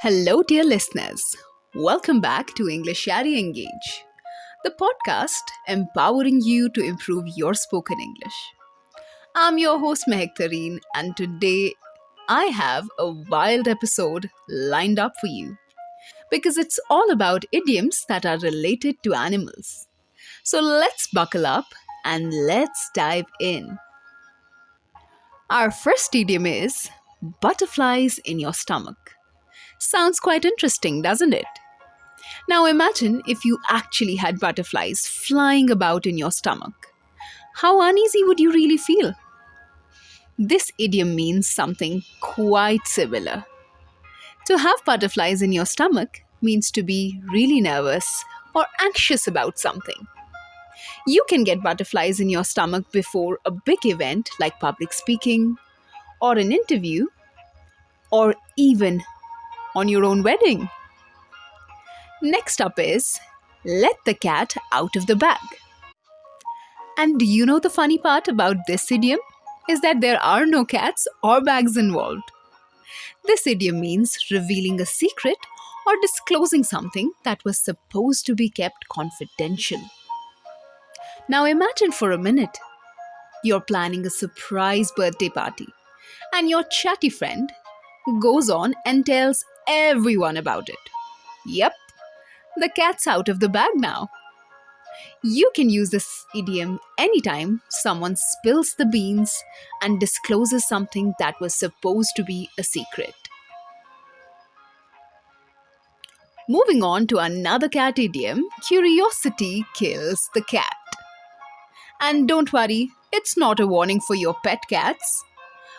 Hello, dear listeners. Welcome back to EnglishYaari Engage, the podcast empowering you to improve your spoken English. I'm your host, Mehek Tareen, and today I have a wild episode lined up for you because it's all about idioms that are related to animals. So let's buckle up and let's dive in. Our first idiom is butterflies in your stomach. Sounds quite interesting, doesn't it? Now imagine if you actually had butterflies flying about in your stomach. How uneasy would you really feel? This idiom means something quite similar. To have butterflies in your stomach means to be really nervous or anxious about something. You can get butterflies in your stomach before a big event like public speaking, or an interview, or even on your own wedding. Next up is let the cat out of the bag. And do you know the funny part about this idiom? Is that there are no cats or bags involved. This idiom means revealing a secret or disclosing something that was supposed to be kept confidential. Now imagine for a minute you're planning a surprise birthday party and your chatty friend goes on and tells everyone about it. Yep, the cat's out of the bag now. You can use this idiom anytime someone spills the beans and discloses something that was supposed to be a secret. Moving on to another cat idiom, curiosity kills the cat. And don't worry, it's not a warning for your pet cats,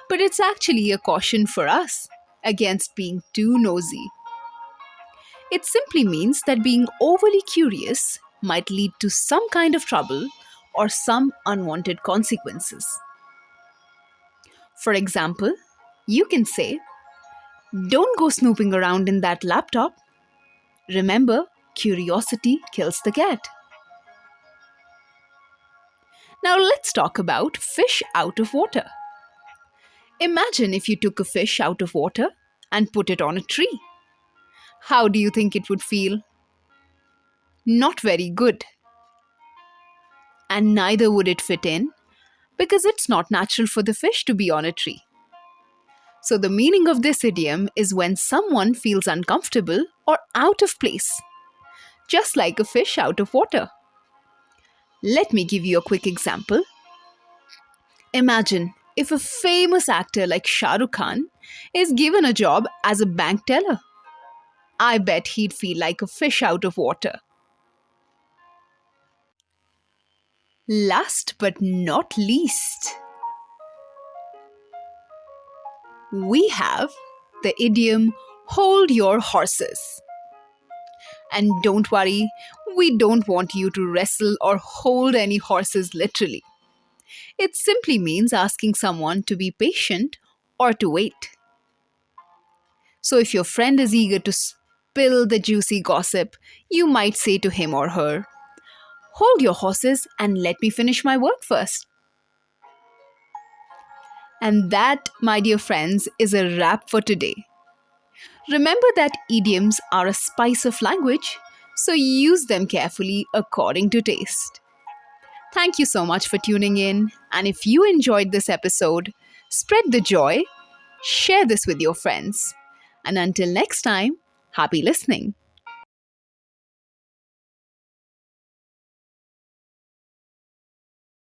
but it's actually a caution for us against being too nosy. It simply means that being overly curious might lead to some kind of trouble or some unwanted consequences. For example, you can say, "Don't go snooping around in that laptop. Remember, curiosity kills the cat." Now let's talk about fish out of water. Imagine if you took a fish out of water and put it on a tree. How do you think it would feel? Not very good. And neither would it fit in because it's not natural for the fish to be on a tree. So the meaning of this idiom is when someone feels uncomfortable or out of place, just like a fish out of water. Let me give you a quick example. Imagine if a famous actor like Shah Rukh Khan is given a job as a bank teller. I bet he'd feel like a fish out of water. Last but not least, we have the idiom hold your horses. And don't worry, we don't want you to wrestle or hold any horses literally. It simply means asking someone to be patient or to wait. So if your friend is eager to spill the juicy gossip, you might say to him or her, "Hold your horses and let me finish my work first." And that, my dear friends, is a wrap for today. Remember that idioms are a spice of language, so use them carefully according to taste. Thank you so much for tuning in. And if you enjoyed this episode, spread the joy, share this with your friends. And until next time, happy listening.